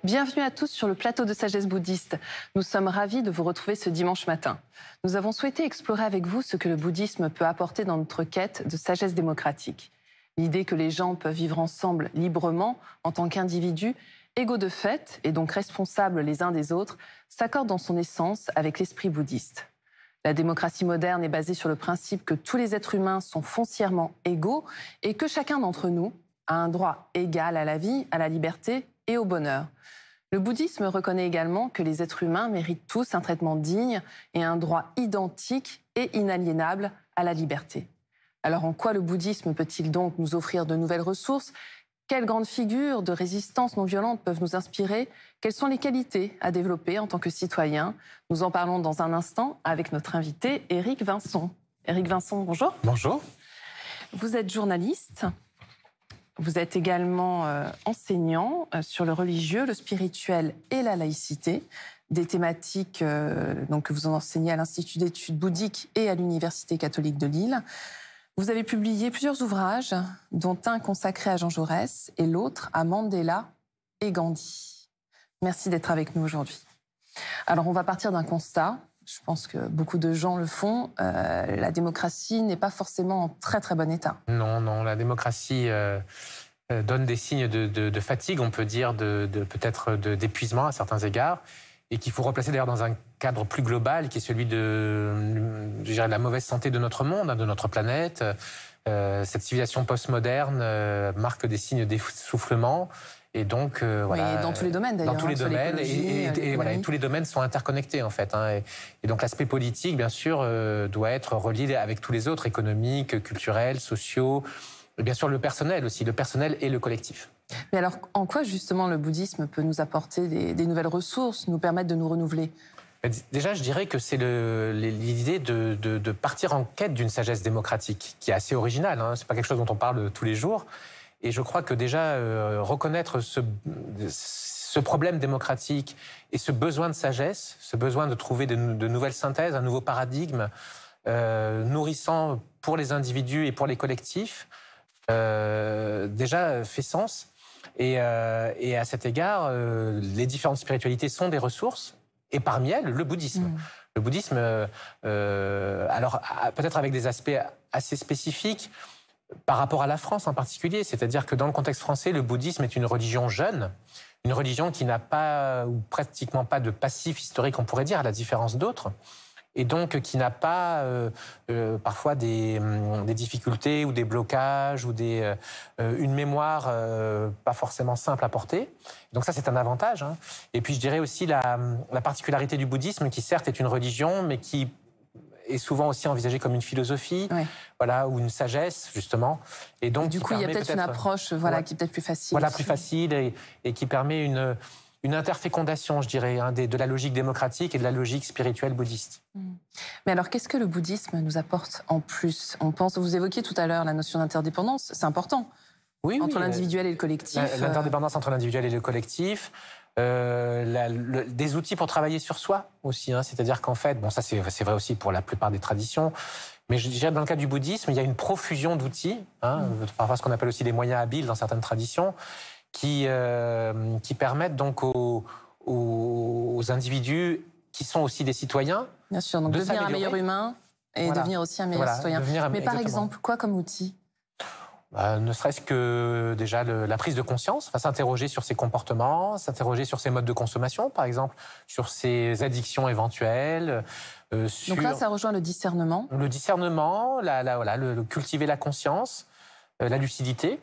Bienvenue à tous sur le plateau de Sagesse bouddhiste. Nous sommes ravis de vous retrouver ce dimanche matin. Nous avons souhaité explorer avec vous ce que le bouddhisme peut apporter dans notre quête de sagesse démocratique. L'idée que les gens peuvent vivre ensemble librement en tant qu'individus, égaux de fait et donc responsables les uns des autres, s'accorde dans son essence avec l'esprit bouddhiste. La démocratie moderne est basée sur le principe que tous les êtres humains sont foncièrement égaux et que chacun d'entre nous a un droit égal à la vie, à la liberté et au bonheur. Le bouddhisme reconnaît également que les êtres humains méritent tous un traitement digne et un droit identique et inaliénable à la liberté. Alors en quoi le bouddhisme peut-il donc nous offrir de nouvelles ressources ? Quelles grandes figures de résistance non violente peuvent nous inspirer ? Quelles sont les qualités à développer en tant que citoyen ? Nous en parlons dans un instant avec notre invité Éric Vincent. Éric Vincent, bonjour. Bonjour. Vous êtes journaliste. Vous êtes également enseignant sur le religieux, le spirituel et la laïcité, des thématiques donc, que vous enseignez à l'Institut d'études bouddhiques et à l'Université catholique de Lille. Vous avez publié plusieurs ouvrages, dont un consacré à Jean Jaurès et l'autre à Mandela et Gandhi. Merci d'être avec nous aujourd'hui. Alors, on va partir d'un constat. Je pense que beaucoup de gens le font. La démocratie n'est pas forcément en très très bon état. Non, la démocratie donne des signes de fatigue, on peut dire, peut-être d'épuisement à certains égards, et qu'il faut replacer d'ailleurs dans un cadre plus global, qui est celui de la mauvaise santé de notre monde, de notre planète. Cette civilisation postmoderne marque des signes d'essoufflement. Et donc, voilà, oui, dans tous les domaines d'ailleurs. Dans tous les domaines, et tous les domaines sont interconnectés en fait. Et donc l'aspect politique, bien sûr, doit être relié avec tous les autres, économiques, culturels, sociaux, et bien sûr le personnel aussi, le personnel et le collectif. Mais alors, en quoi justement le bouddhisme peut nous apporter des nouvelles ressources, nous permettre de nous renouveler ? Déjà, je dirais que c'est l'idée de partir en quête d'une sagesse démocratique, qui est assez originale. C'est pas quelque chose dont on parle tous les jours. Et je crois que déjà, reconnaître ce problème démocratique et ce besoin de sagesse, ce besoin de trouver de nouvelles synthèses, un nouveau paradigme, nourrissant pour les individus et pour les collectifs, déjà fait sens. Et à cet égard, les différentes spiritualités sont des ressources, et parmi elles, le bouddhisme. Le bouddhisme, alors peut-être avec des aspects assez spécifiques, par rapport à la France en particulier, c'est-à-dire que dans le contexte français, le bouddhisme est une religion jeune, une religion qui n'a pas, ou pratiquement pas de passif historique, on pourrait dire, à la différence d'autres, et donc qui n'a pas parfois des difficultés ou des blocages ou une mémoire pas forcément simple à porter. Donc ça, c'est un avantage. Et puis je dirais aussi la particularité du bouddhisme, qui certes est une religion, mais qui est souvent aussi envisagée comme une philosophie, oui. Voilà, ou une sagesse, justement. Et donc, du coup, il y a peut-être une approche qui est peut-être plus facile. Voilà, plus facile et qui permet une interfécondation, je dirais, de la logique démocratique et de la logique spirituelle bouddhiste. Mais alors, qu'est-ce que le bouddhisme nous apporte en plus ? Vous évoquiez tout à l'heure la notion d'interdépendance, c'est important, entre l'individuel et le collectif. L'interdépendance entre l'individuel et le collectif. Des outils pour travailler sur soi aussi, c'est-à-dire qu'en fait, bon, ça c'est vrai aussi pour la plupart des traditions, mais je dirais dans le cas du bouddhisme, il y a une profusion d'outils, parfois ce qu'on appelle aussi des moyens habiles dans certaines traditions, qui permettent donc aux individus qui sont aussi des citoyens, bien sûr, donc devenir un meilleur humain et devenir aussi un meilleur citoyen. Mais par exemple, quoi comme outil ? Ne serait-ce que déjà la prise de conscience, s'interroger sur ses comportements, s'interroger sur ses modes de consommation, par exemple, sur ses addictions éventuelles. Donc là, ça rejoint le discernement. Le discernement, cultiver la conscience, la lucidité,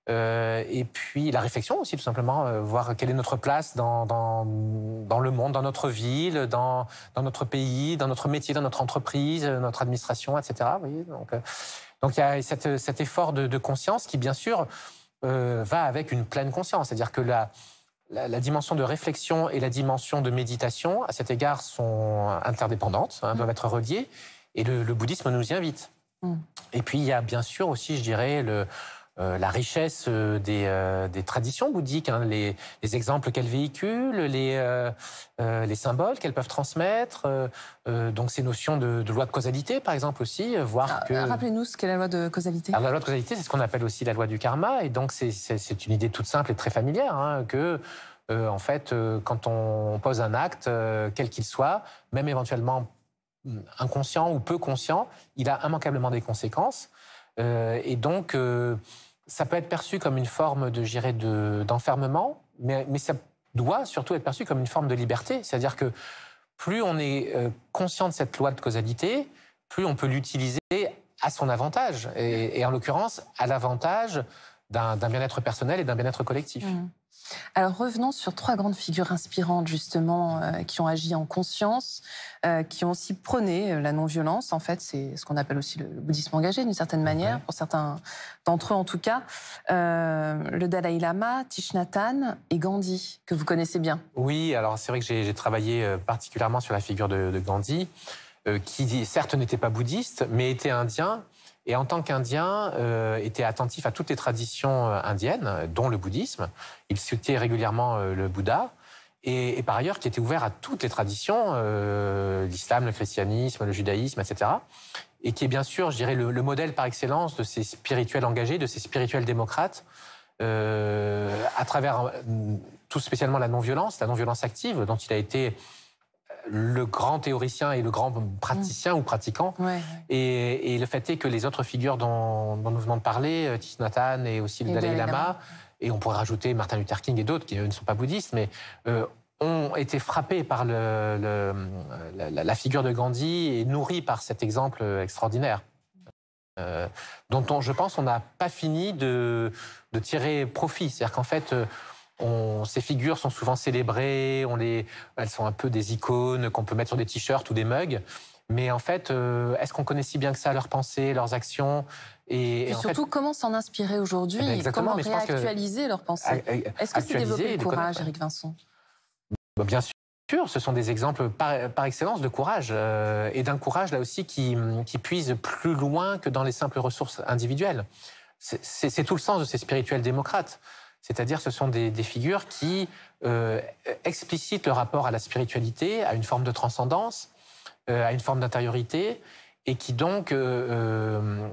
et puis la réflexion aussi, tout simplement, voir quelle est notre place dans le monde, dans notre ville, dans notre pays, dans notre métier, dans notre entreprise, notre administration, etc. Vous voyez, donc il y a cet effort de conscience qui, bien sûr, va avec une pleine conscience. C'est-à-dire que la dimension de réflexion et la dimension de méditation, à cet égard, sont interdépendantes, doivent être reliées. Et le bouddhisme nous y invite. Et puis, il y a bien sûr aussi, je dirais, la richesse des traditions bouddhiques, les exemples qu'elles véhiculent, les symboles qu'elles peuvent transmettre, donc ces notions de loi de causalité, par exemple, aussi, voir que... Rappelez-nous ce qu'est la loi de causalité. Alors, la loi de causalité, c'est ce qu'on appelle aussi la loi du karma, et donc c'est une idée toute simple et très familière, que en fait, quand on pose un acte, quel qu'il soit, même éventuellement inconscient ou peu conscient, il a immanquablement des conséquences. Et donc, ça peut être perçu comme une forme d'enfermement, mais ça doit surtout être perçu comme une forme de liberté. C'est-à-dire que plus on est conscient de cette loi de causalité, plus on peut l'utiliser à son avantage, et en l'occurrence à l'avantage d'un bien-être personnel et d'un bien-être collectif. Mmh. Alors revenons sur 3 grandes figures inspirantes justement qui ont agi en conscience, qui ont aussi prôné la non-violence. En fait, c'est ce qu'on appelle aussi le bouddhisme engagé d'une certaine manière, pour certains d'entre eux en tout cas. Le Dalai Lama, Thich Nhat Hanh et Gandhi, que vous connaissez bien. Oui, alors c'est vrai que j'ai travaillé particulièrement sur la figure de Gandhi, qui certes n'était pas bouddhiste, mais était indien. Et en tant qu'Indien, était attentif à toutes les traditions indiennes, dont le bouddhisme. Il citait régulièrement le Bouddha, et par ailleurs qui était ouvert à toutes les traditions, l'islam, le christianisme, le judaïsme, etc. Et qui est bien sûr, je dirais, le modèle par excellence de ces spirituels engagés, de ces spirituels démocrates, à travers tout spécialement la non-violence active, dont il a été le grand théoricien et le grand praticien ou pratiquant. Ouais. Et le fait est que les autres figures dont nous venons de parler, Thich Nhat Hanh et aussi le Dalai Lama, et on pourrait rajouter Martin Luther King et d'autres qui ne sont pas bouddhistes, mais ont été frappés par la figure de Gandhi et nourris par cet exemple extraordinaire. Dont je pense on n'a pas fini de tirer profit. C'est-à-dire qu'en fait, ces figures sont souvent célébrées, elles sont un peu des icônes qu'on peut mettre sur des t-shirts ou des mugs. Mais en fait, est-ce qu'on connaît si bien que ça leurs pensées, leurs actions et surtout, comment s'en inspirer aujourd'hui, comment réactualiser leurs pensées. Est-ce que c'est développer le courage, Éric Vincent? Bien sûr, ce sont des exemples par excellence de courage, et d'un courage là aussi qui puise plus loin que dans les simples ressources individuelles. C'est tout le sens de ces spirituels démocrates. C'est-à-dire ce sont des figures qui explicitent le rapport à la spiritualité, à une forme de transcendance, à une forme d'intériorité, et qui donc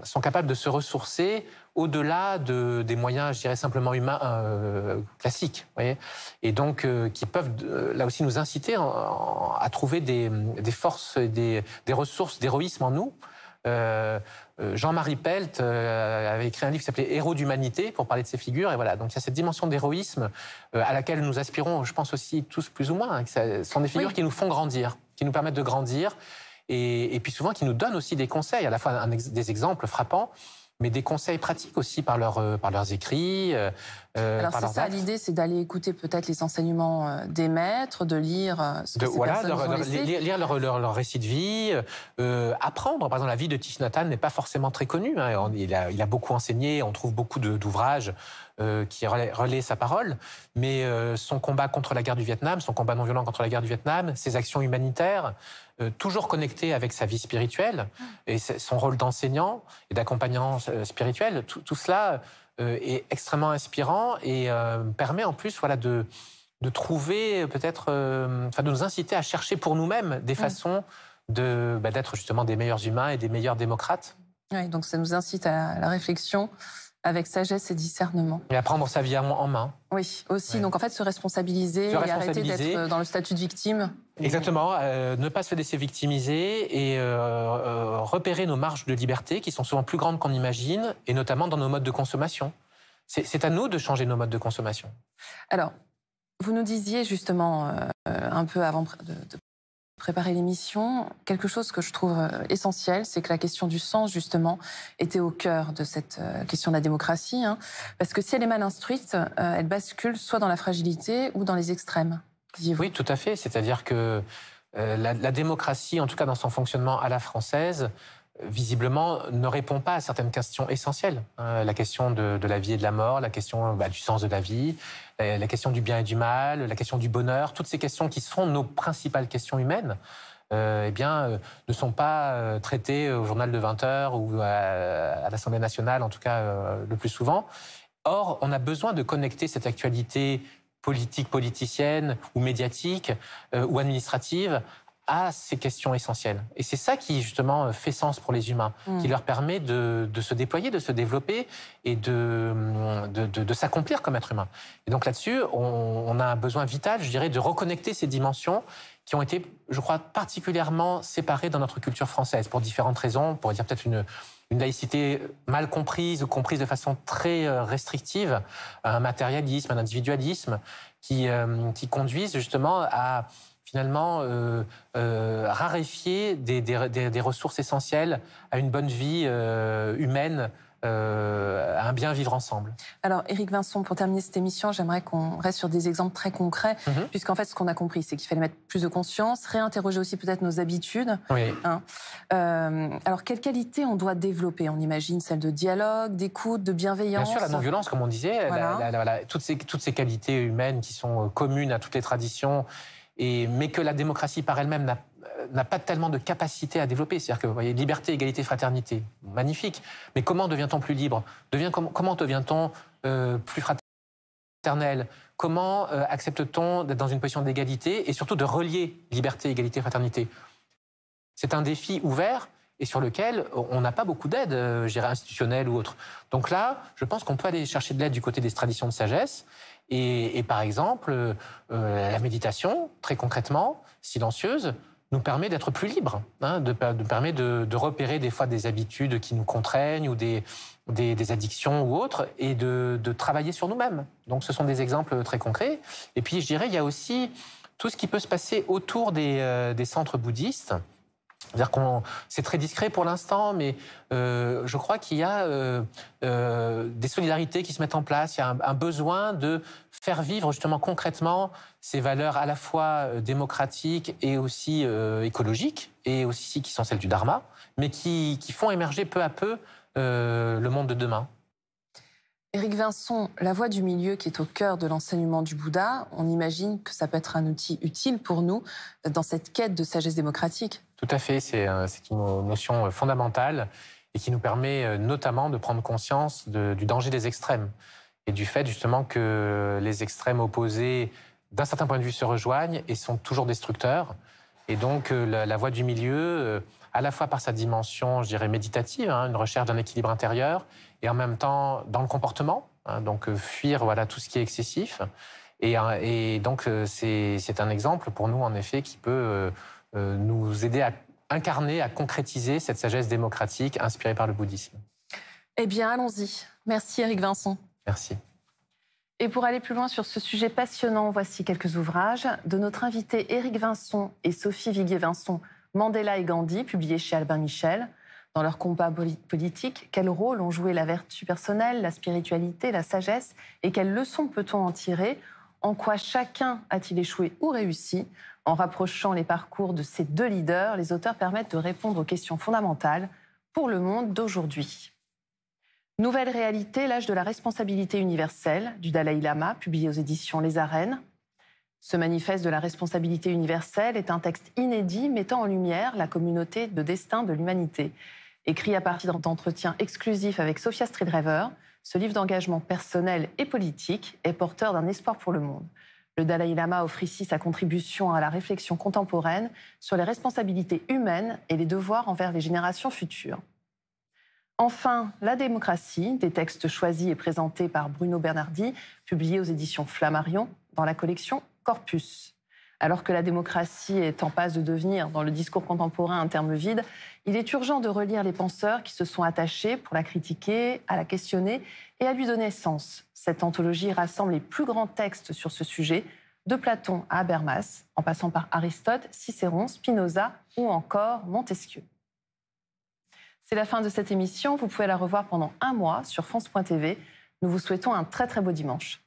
sont capables de se ressourcer au-delà des moyens, je dirais, simplement humains classiques. Voyez, et donc qui peuvent là aussi nous inciter à trouver des forces, des ressources d'héroïsme en nous. Jean-Marie Pelt avait écrit un livre qui s'appelait Héros d'humanité pour parler de ces figures, et voilà, donc il y a cette dimension d'héroïsme à laquelle nous aspirons, je pense aussi tous plus ou moins, ce sont des figures qui nous font grandir, qui nous permettent de grandir, et puis souvent qui nous donnent aussi des conseils, à la fois des exemples frappants, mais des conseils pratiques aussi par leurs écrits. Alors c'est ça l'idée, c'est d'aller écouter peut-être les enseignements des maîtres, de lire ce que ces personnes nous ont laissé. Lire leur récit de vie, apprendre. Par exemple, la vie de Thich Nhat Hanh n'est pas forcément très connue. Hein. Il a beaucoup enseigné, on trouve beaucoup d'ouvrages qui relaient sa parole, mais son combat contre la guerre du Vietnam, son combat non violent contre la guerre du Vietnam, ses actions humanitaires, toujours connectées avec sa vie spirituelle et son rôle d'enseignant et d'accompagnant spirituel, tout cela est extrêmement inspirant et permet en plus de trouver peut-être, de nous inciter à chercher pour nous-mêmes des façons d'être justement des meilleurs humains et des meilleurs démocrates. Oui, donc ça nous incite à la réflexion avec sagesse et discernement. Et à prendre sa vie en main. Oui, aussi. Ouais. Donc en fait, se responsabiliser et arrêter d'être dans le statut de victime. Exactement. Ne pas se laisser victimiser et repérer nos marges de liberté qui sont souvent plus grandes qu'on imagine, et notamment dans nos modes de consommation. C'est à nous de changer nos modes de consommation. Alors, vous nous disiez justement, un peu avant de préparer l'émission, quelque chose que je trouve essentiel, c'est que la question du sens, justement, était au cœur de cette question de la démocratie. Hein, parce que si elle est mal instruite, elle bascule soit dans la fragilité ou dans les extrêmes. Oui, tout à fait. C'est-à-dire que la démocratie, en tout cas dans son fonctionnement à la française, visiblement ne répond pas à certaines questions essentielles. La question de la vie et de la mort, la question du sens de la vie, la question du bien et du mal, la question du bonheur, toutes ces questions qui sont nos principales questions humaines, ne sont pas traitées au journal de 20h ou à l'Assemblée nationale, en tout cas le plus souvent. Or, on a besoin de connecter cette actualité politique, politicienne ou médiatique ou administrative à ces questions essentielles. Et c'est ça qui, justement, fait sens pour les humains, qui leur permet de se déployer, de se développer et de s'accomplir comme être humain. Et donc là-dessus, on a un besoin vital, je dirais, de reconnecter ces dimensions qui ont été, je crois, particulièrement séparées dans notre culture française, pour différentes raisons. On pourrait dire peut-être une laïcité mal comprise ou comprise de façon très restrictive, un matérialisme, un individualisme qui conduisent justement à finalement raréfier des ressources essentielles à une bonne vie humaine, à un bien vivre ensemble. Alors, Éric Vincent, pour terminer cette émission, j'aimerais qu'on reste sur des exemples très concrets, puisqu'en fait, ce qu'on a compris, c'est qu'il fallait mettre plus de conscience, réinterroger aussi peut-être nos habitudes. Oui. Hein. Alors, quelles qualités on doit développer? On imagine celle de dialogue, d'écoute, de bienveillance. Bien sûr, la non-violence, comme on disait, Voilà. toutes ces qualités humaines qui sont communes à toutes les traditions, mais que la démocratie par elle-même n'a pas tellement de capacité à développer. C'est-à-dire que, vous voyez, liberté, égalité, fraternité, magnifique. Mais comment devient-on plus libre? Comment devient-on plus fraternel? Comment accepte-t-on d'être dans une position d'égalité et surtout de relier liberté, égalité, fraternité? C'est un défi ouvert et sur lequel on n'a pas beaucoup d'aide, je dirais, institutionnelle ou autre. Donc là, je pense qu'on peut aller chercher de l'aide du côté des traditions de sagesse. Et par exemple, la méditation, très concrètement, silencieuse, nous permet d'être plus libres, nous permet de repérer des fois des habitudes qui nous contraignent ou des addictions ou autres, et de travailler sur nous-mêmes. Donc ce sont des exemples très concrets. Et puis je dirais, il y a aussi tout ce qui peut se passer autour des centres bouddhistes. C'est-à-dire c'est très discret pour l'instant, mais je crois qu'il y a des solidarités qui se mettent en place. Il y a un besoin de faire vivre justement concrètement ces valeurs à la fois démocratiques et aussi écologiques, et aussi qui sont celles du Dharma, mais qui font émerger peu à peu le monde de demain. Éric Vincent, la voie du milieu qui est au cœur de l'enseignement du Bouddha, on imagine que ça peut être un outil utile pour nous dans cette quête de sagesse démocratique. Tout à fait, c'est une notion fondamentale et qui nous permet notamment de prendre conscience du danger des extrêmes et du fait justement que les extrêmes opposés, d'un certain point de vue, se rejoignent et sont toujours destructeurs. Et donc la voie du milieu, à la fois par sa dimension, je dirais, méditative, une recherche d'un équilibre intérieur, et en même temps dans le comportement, donc fuir tout ce qui est excessif. Et donc c'est un exemple pour nous, en effet, qui peut nous aider à incarner, à concrétiser cette sagesse démocratique inspirée par le bouddhisme. Eh bien, allons-y. Merci Éric Vincent. Merci. Et pour aller plus loin sur ce sujet passionnant, voici quelques ouvrages de notre invité Éric Vincent et Sophie Viguier-Vincent, Mandela et Gandhi, publiés chez Albin Michel. Dans leur combat politique, quel rôle ont joué la vertu personnelle, la spiritualité, la sagesse, et quelles leçons peut-on en tirer? En quoi chacun a-t-il échoué ou réussi? En rapprochant les parcours de ces deux leaders, les auteurs permettent de répondre aux questions fondamentales pour le monde d'aujourd'hui. Nouvelle réalité, l'âge de la responsabilité universelle du Dalai Lama, publié aux éditions Les Arènes. Ce manifeste de la responsabilité universelle est un texte inédit mettant en lumière la communauté de destin de l'humanité. Écrit à partir d'entretiens exclusifs avec Sophia Streetrevher, ce livre d'engagement personnel et politique est porteur d'un espoir pour le monde. Le Dalai Lama offre ici sa contribution à la réflexion contemporaine sur les responsabilités humaines et les devoirs envers les générations futures. Enfin, La démocratie, des textes choisis et présentés par Bruno Bernardi, publiés aux éditions Flammarion, dans la collection Corpus. Alors que la démocratie est en passe de devenir, dans le discours contemporain, un terme vide, il est urgent de relire les penseurs qui se sont attachés pour la critiquer, à la questionner et à lui donner sens. Cette anthologie rassemble les plus grands textes sur ce sujet, de Platon à Habermas, en passant par Aristote, Cicéron, Spinoza ou encore Montesquieu. C'est la fin de cette émission. Vous pouvez la revoir pendant un mois sur France.tv. Nous vous souhaitons un très très beau dimanche.